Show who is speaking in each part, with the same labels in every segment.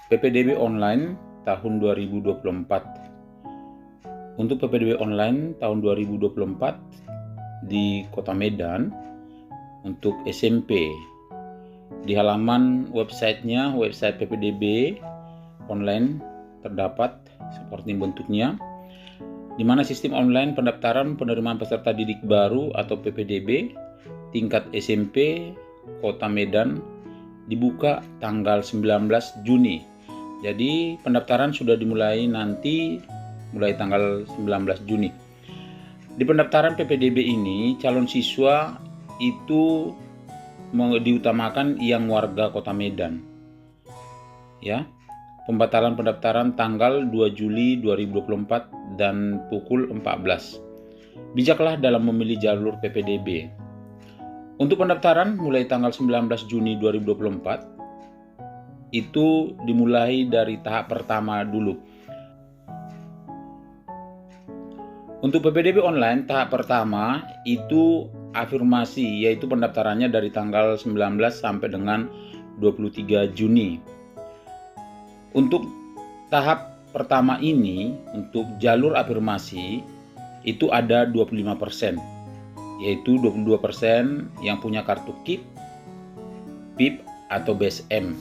Speaker 1: PPDB online tahun 2024. Untuk PPDB online tahun 2024 di Kota Medan untuk SMP, di halaman websitenya, website PPDB online terdapat seperti bentuknya, di mana sistem online pendaftaran penerimaan peserta didik baru atau PPDB tingkat SMP Kota Medan dibuka tanggal 19 Juni. Jadi pendaftaran sudah dimulai nanti mulai tanggal 19 Juni. Di pendaftaran PPDB ini calon siswa itu diutamakan yang warga Kota Medan. Ya. Pembatalan pendaftaran tanggal 2 Juli 2024 dan pukul 14. Bijaklah dalam memilih jalur PPDB. Untuk pendaftaran mulai tanggal 19 Juni 2024 itu dimulai dari tahap pertama dulu. Untuk PPDB online tahap pertama itu afirmasi, yaitu pendaftarannya dari tanggal 19 sampai dengan 23 Juni. Untuk tahap pertama ini, untuk jalur afirmasi itu ada 25%, yaitu 22% yang punya kartu KIP, PIP atau BSM.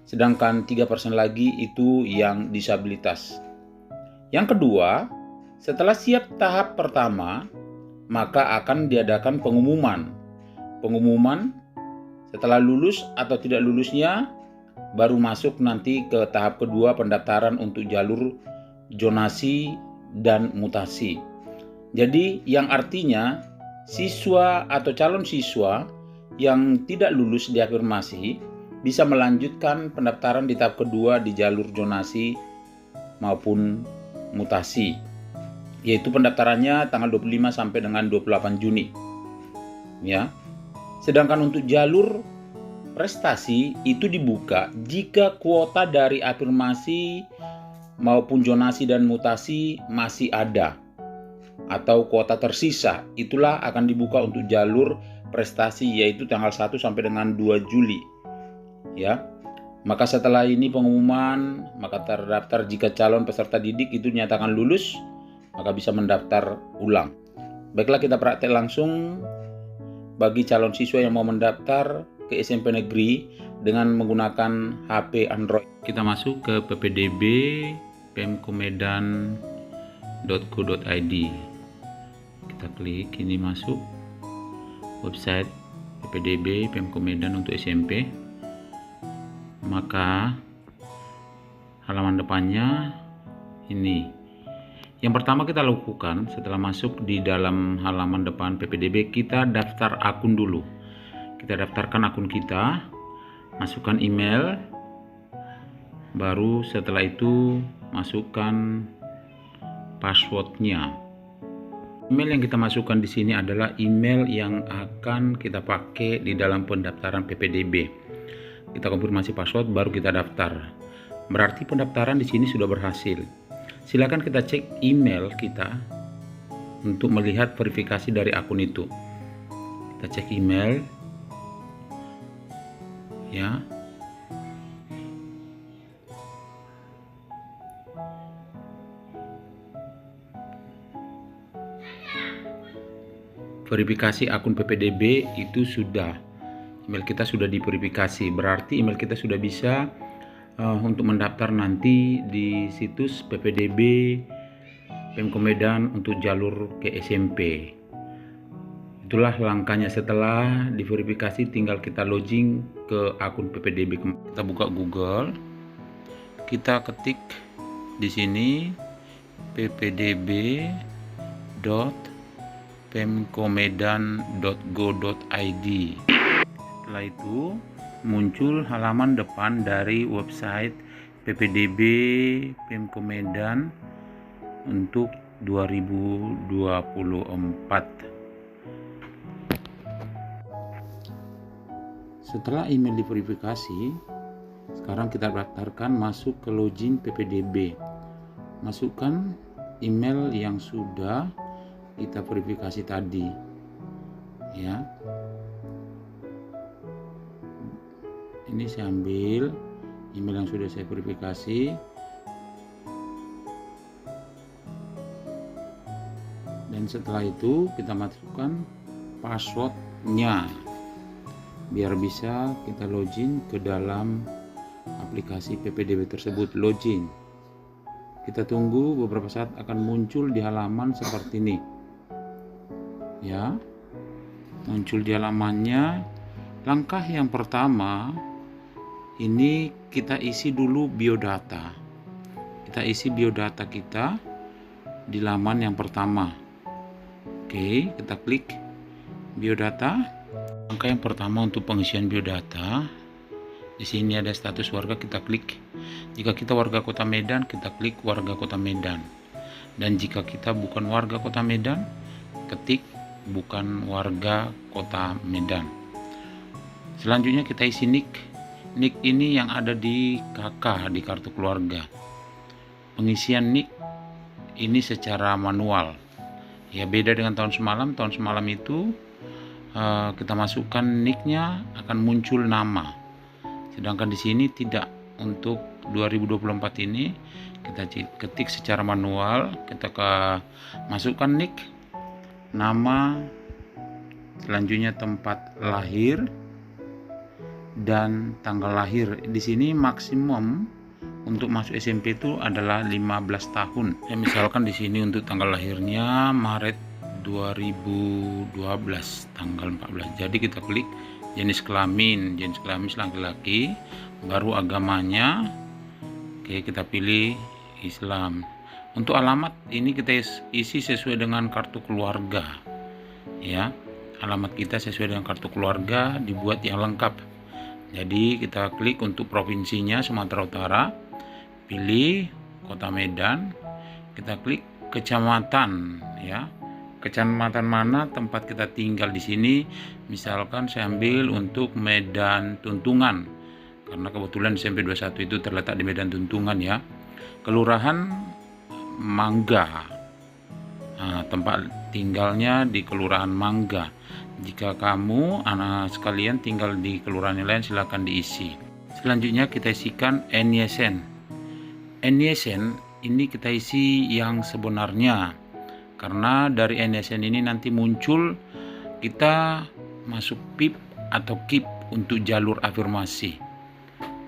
Speaker 1: Sedangkan 3% lagi itu yang disabilitas. Yang kedua, setelah siap tahap pertama, maka akan diadakan pengumuman. Pengumuman setelah lulus atau tidak lulusnya baru masuk nanti ke tahap kedua, pendaftaran untuk jalur zonasi dan mutasi. Jadi yang artinya siswa atau calon siswa yang tidak lulus di afirmasi bisa melanjutkan pendaftaran di tahap kedua di jalur zonasi maupun mutasi, yaitu pendaftarannya tanggal 25 sampai dengan 28 Juni. Ya. Sedangkan untuk jalur prestasi itu dibuka jika kuota dari afirmasi maupun zonasi dan mutasi masih ada atau kuota tersisa, itulah akan dibuka untuk jalur prestasi, yaitu tanggal 1 sampai dengan 2 Juli. Ya. Maka setelah ini pengumuman, maka terdaftar jika calon peserta didik itu dinyatakan lulus, maka bisa mendaftar ulang. Baiklah, kita praktek langsung bagi calon siswa yang mau mendaftar ke SMP negeri dengan menggunakan HP Android. Kita masuk ke ppdb pemkomedan.go.id. Kita klik ini, masuk website PPDB Pemkomedan untuk SMP. Maka halaman depannya ini. Yang pertama kita lakukan setelah masuk di dalam halaman depan PPDB, kita daftar akun dulu. Kita daftarkan akun kita, masukkan email, baru setelah itu masukkan passwordnya. Email yang kita masukkan di sini adalah email yang akan kita pakai di dalam pendaftaran PPDB. Kita konfirmasi password, baru kita daftar. Berarti pendaftaran di sini sudah berhasil. Silakan kita cek email kita untuk melihat verifikasi dari akun itu. Kita cek email, ya. Verifikasi akun PPDB itu sudah. Email kita sudah diverifikasi, berarti email kita sudah bisa untuk mendaftar nanti di situs PPDB Pemkomedan untuk jalur ke SMP. Itulah langkahnya. Setelah diverifikasi tinggal kita login ke akun PPDB. Kita buka Google, kita ketik di sini ppdb.pemkomedan.go.id. Setelah itu muncul halaman depan dari website PPDB Pemkomedan untuk 2024. Setelah email diverifikasi, sekarang kita daftarkan masuk ke login PPDB. Masukkan email yang sudah kita verifikasi tadi, ya. Ini saya ambil email yang sudah saya verifikasi. Dan setelah itu kita masukkan passwordnya biar bisa kita login ke dalam aplikasi PPDB tersebut. Login, kita tunggu beberapa saat, akan muncul di halaman seperti ini ya, muncul di halamannya. Langkah yang pertama ini kita isi dulu biodata. Kita isi biodata kita di laman yang pertama. Oke, kita klik biodata. Langkah yang pertama untuk pengisian biodata, di sini ada status warga, kita klik. Jika kita warga Kota Medan, kita klik warga Kota Medan. Dan jika kita bukan warga Kota Medan, ketik bukan warga Kota Medan. Selanjutnya kita isi NIK. NIK ini yang ada di KK, di kartu keluarga. Pengisian NIK ini secara manual. Ya, beda dengan tahun semalam. Tahun semalam itu kita masukkan NIK-nya akan muncul nama. Sedangkan di sini tidak. Untuk 2024 ini kita ketik secara manual, kita masukkan NIK, nama, selanjutnya tempat lahir dan tanggal lahir. Di sini maksimum untuk masuk SMP itu adalah 15 tahun. Ya, misalkan di sini untuk tanggal lahirnya Maret 2012 tanggal 14. Jadi kita klik jenis kelamin laki-laki, baru agamanya. Oke, kita pilih Islam. Untuk alamat ini kita isi sesuai dengan kartu keluarga. Ya, alamat kita sesuai dengan kartu keluarga, dibuat yang lengkap. Jadi kita klik untuk provinsinya Sumatera Utara, pilih Kota Medan, kita klik kecamatan ya. Kecamatan mana tempat kita tinggal di sini. Misalkan saya ambil untuk Medan Tuntungan, karena kebetulan SMP 21 itu terletak di Medan Tuntungan ya. Kelurahan Mangga, tempat tinggalnya di Kelurahan Mangga. Jika kamu anak sekalian tinggal di kelurahan yang lain, silakan diisi. Selanjutnya kita isikan NYSN. NYSN ini kita isi yang sebenarnya, karena dari NYSN ini nanti muncul kita masuk PIP atau KIP untuk jalur afirmasi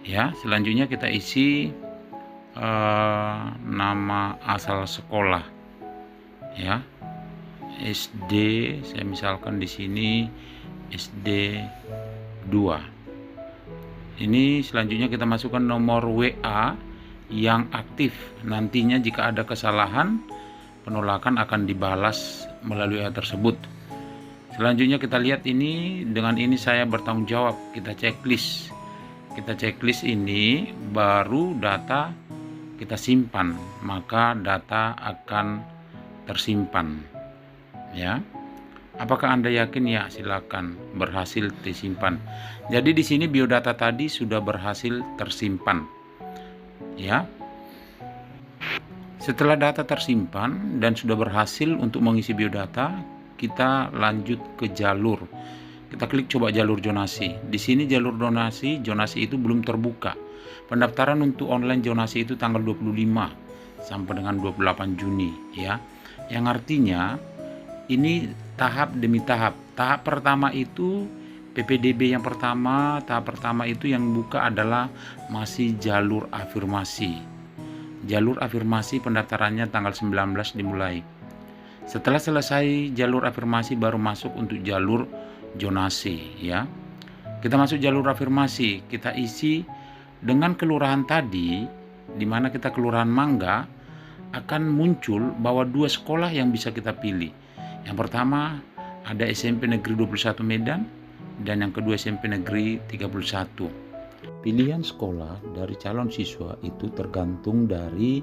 Speaker 1: ya. Selanjutnya kita isi nama asal sekolah ya, SD, saya misalkan di sini SD 2. Ini selanjutnya kita masukkan nomor WA yang aktif. Nantinya jika ada kesalahan, penolakan akan dibalas melalui hal tersebut. Selanjutnya kita lihat ini, dengan ini saya bertanggung jawab. Kita checklist. Kita checklist ini baru data kita simpan, maka data akan tersimpan. Ya. Apakah Anda yakin? Ya, silakan, berhasil disimpan. Jadi di sini biodata tadi sudah berhasil tersimpan. Ya. Setelah data tersimpan dan sudah berhasil untuk mengisi biodata, kita lanjut ke jalur. Kita klik coba jalur zonasi. Di sini jalur zonasi itu belum terbuka. Pendaftaran untuk online zonasi itu tanggal 25 sampai dengan 28 Juni ya. Yang artinya ini tahap demi tahap. Tahap pertama itu PPDB yang pertama, tahap pertama itu yang buka adalah masih jalur afirmasi. Jalur afirmasi pendaftarannya tanggal 19 dimulai. Setelah selesai jalur afirmasi baru masuk untuk jalur zonasi ya. Kita masuk jalur afirmasi, kita isi dengan kelurahan tadi, di mana kita kelurahan Mangga, akan muncul bahwa 2 sekolah yang bisa kita pilih. Yang pertama ada SMP Negeri 21 Medan dan yang kedua SMP Negeri 31. Pilihan sekolah dari calon siswa itu tergantung dari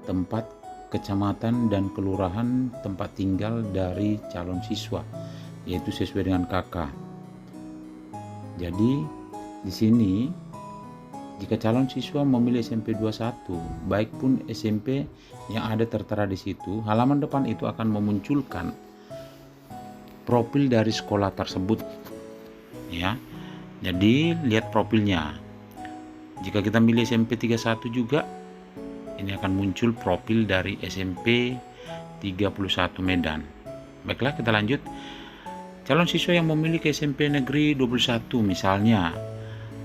Speaker 1: tempat kecamatan dan kelurahan tempat tinggal dari calon siswa, yaitu sesuai dengan KK. Jadi di sini jika calon siswa memilih SMP 21, baik pun SMP yang ada tertera di situ, halaman depan itu akan memunculkan profil dari sekolah tersebut. Ya. Jadi lihat profilnya. Jika kita milih SMP 31 juga, ini akan muncul profil dari SMP 31 Medan. Baiklah, kita lanjut. Calon siswa yang memiliki SMP Negeri 21 misalnya,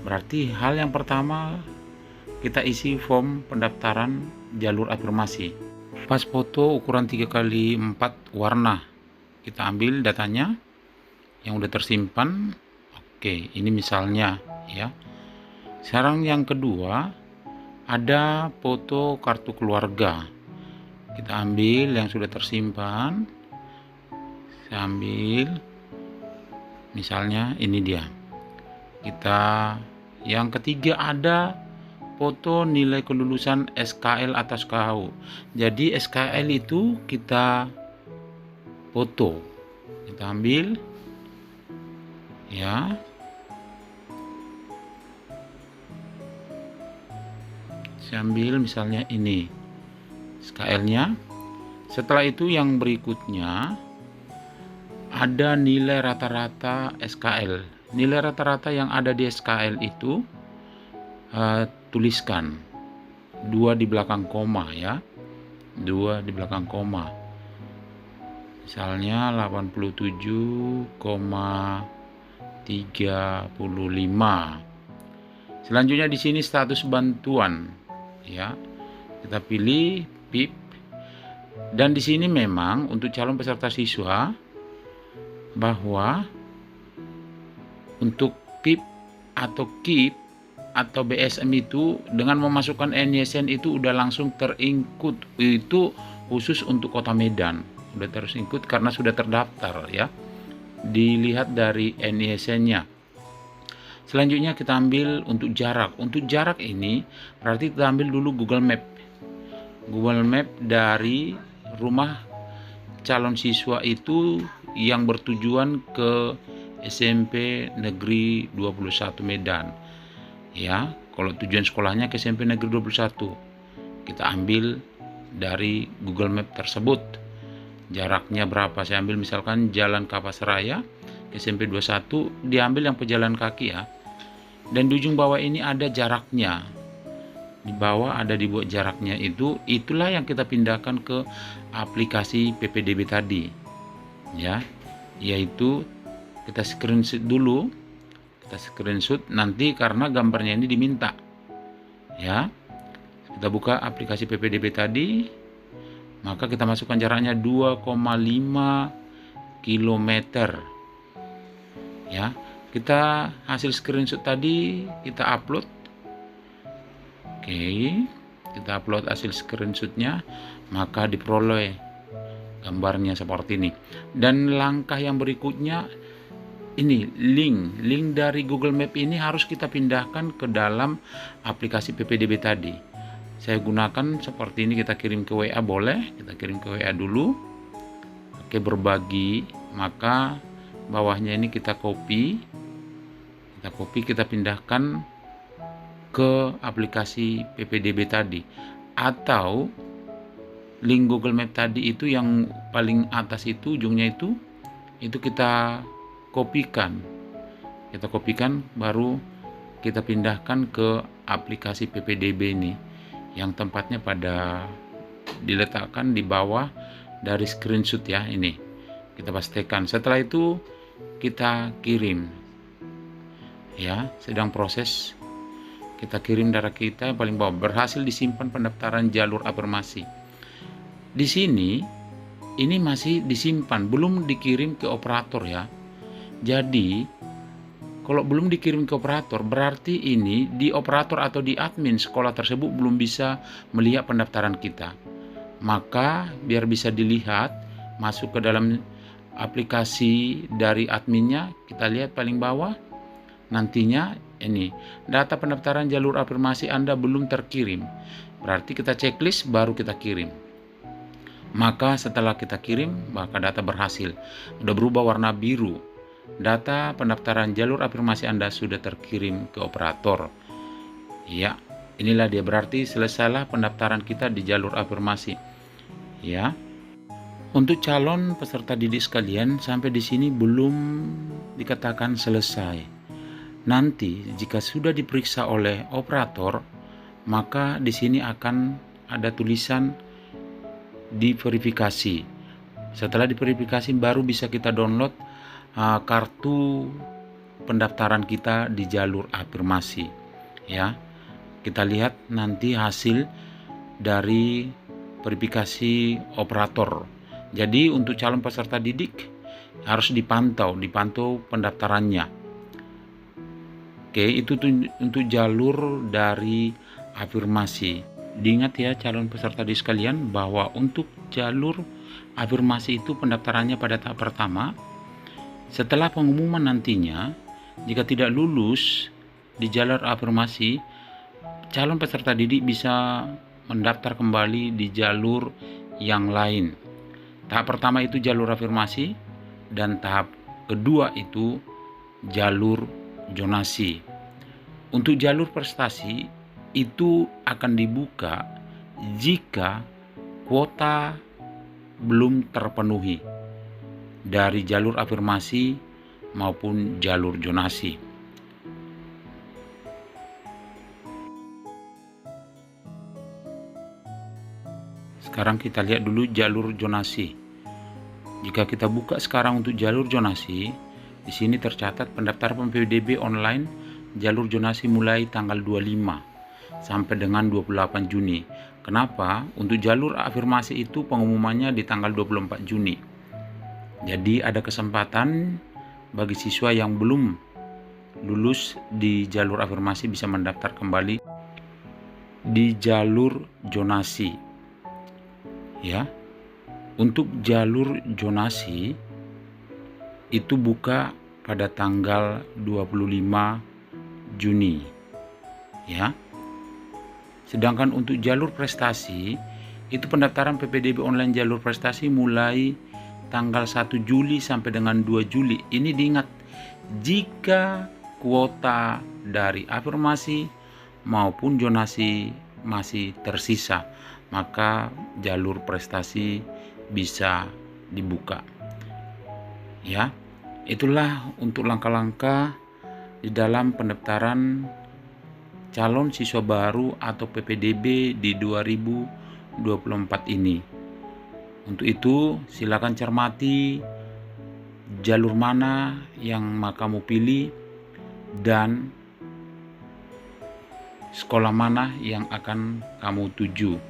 Speaker 1: berarti hal yang pertama kita isi form pendaftaran jalur afirmasi. Pas foto ukuran 3x4 warna. Kita ambil datanya yang udah tersimpan. Oke, ini misalnya ya. Sekarang yang kedua, ada foto kartu keluarga. Kita ambil yang sudah tersimpan. Saya ambil misalnya ini dia. Yang ketiga ada foto nilai kelulusan SKL atas KU. Jadi SKL itu kita foto. Kita ambil ya. Saya ambil misalnya ini SKL-nya. Setelah itu yang berikutnya ada nilai rata-rata SKL. Nilai rata-rata yang ada di SKL itu tuliskan 2 di belakang koma ya. 2 di belakang koma. Misalnya 87,35. Selanjutnya di sini status bantuan ya. Kita pilih PIP. Dan di sini memang untuk calon peserta siswa bahwa untuk PIP atau KIP atau BSM itu dengan memasukkan NISN itu udah langsung terinclude, itu khusus untuk Kota Medan udah terinclude karena sudah terdaftar ya, dilihat dari NISN-nya. Selanjutnya kita ambil untuk jarak. Untuk jarak ini berarti kita ambil dulu Google Map dari rumah calon siswa itu yang bertujuan ke SMP Negeri 21 Medan ya. Kalau tujuan sekolahnya ke SMP Negeri 21, kita ambil dari Google Map tersebut. Jaraknya berapa? Saya ambil misalkan Jalan Kapasraya ke SMP 21, diambil yang pejalan kaki ya. Dan di ujung bawah ini ada jaraknya. Di bawah ada dibuat jaraknya itu, itulah yang kita pindahkan ke aplikasi PPDB tadi. Ya, yaitu kita screenshot dulu. Kita screenshot nanti karena gambarnya ini diminta. Ya. Kita buka aplikasi PPDB tadi, maka kita masukkan jaraknya 2,5 km. Ya. Kita hasil screenshot tadi kita upload. Oke, kita upload hasil screenshotnya, maka diperoleh gambarnya seperti ini. Dan langkah yang berikutnya ini link dari Google Map ini harus kita pindahkan ke dalam aplikasi PPDB tadi. Saya gunakan seperti ini, kita kirim ke WA boleh, kita kirim ke WA dulu. Oke, berbagi, maka bawahnya ini kita copy, kita pindahkan ke aplikasi PPDB tadi, atau link Google Map tadi itu yang paling atas itu ujungnya itu kita kopikan, baru kita pindahkan ke aplikasi PPDB ini yang tempatnya pada diletakkan di bawah dari screenshot ya. Ini kita pastikan. Setelah itu kita kirim ya, sedang proses. Kita kirim darah kita yang paling bawah, berhasil disimpan pendaftaran jalur afirmasi. Di sini ini masih disimpan, belum dikirim ke operator ya. Jadi kalau belum dikirim ke operator, berarti ini di operator atau di admin sekolah tersebut belum bisa melihat pendaftaran kita. Maka biar bisa dilihat, masuk ke dalam aplikasi dari adminnya, kita lihat paling bawah. Nantinya ini data pendaftaran jalur afirmasi Anda belum terkirim. Berarti kita checklist baru kita kirim. Maka setelah kita kirim, maka data berhasil. Udah berubah warna biru. Data pendaftaran jalur afirmasi Anda sudah terkirim ke operator. Ya, inilah dia, berarti selesailah pendaftaran kita di jalur afirmasi. Ya. Untuk calon peserta didik sekalian, sampai di sini belum dikatakan selesai. Nanti jika sudah diperiksa oleh operator, maka di sini akan ada tulisan diverifikasi. Setelah diverifikasi baru bisa kita download kartu pendaftaran kita di jalur afirmasi. Ya, kita lihat nanti hasil dari verifikasi operator. Jadi untuk calon peserta didik harus dipantau pendaftarannya. Oke, itu untuk jalur dari afirmasi. Diingat ya calon peserta didik sekalian bahwa untuk jalur afirmasi itu pendaftarannya pada tahap pertama. Setelah pengumuman nantinya, jika tidak lulus di jalur afirmasi, calon peserta didik bisa mendaftar kembali di jalur yang lain. Tahap pertama itu jalur afirmasi dan tahap kedua itu jalur zonasi. Untuk jalur prestasi itu akan dibuka jika kuota belum terpenuhi dari jalur afirmasi maupun jalur zonasi. Sekarang kita lihat dulu jalur zonasi. Jika kita buka sekarang untuk jalur zonasi, di sini tercatat pendaftaran PPDB online jalur zonasi mulai tanggal 25 sampai dengan 28 Juni. Kenapa? Untuk jalur afirmasi itu pengumumannya di tanggal 24 Juni. Jadi ada kesempatan bagi siswa yang belum lulus di jalur afirmasi bisa mendaftar kembali di jalur zonasi. Ya. Untuk jalur zonasi itu buka pada tanggal 25 Juni. Ya. Sedangkan untuk jalur prestasi itu pendaftaran PPDB online jalur prestasi mulai tanggal 1 Juli sampai dengan 2 Juli. Ini diingat, jika kuota dari afirmasi maupun zonasi masih tersisa, maka jalur prestasi bisa dibuka. Ya, itulah untuk langkah-langkah di dalam pendaftaran calon siswa baru atau PPDB di 2024 ini. Untuk itu, silakan cermati jalur mana yang kamu pilih dan sekolah mana yang akan kamu tuju.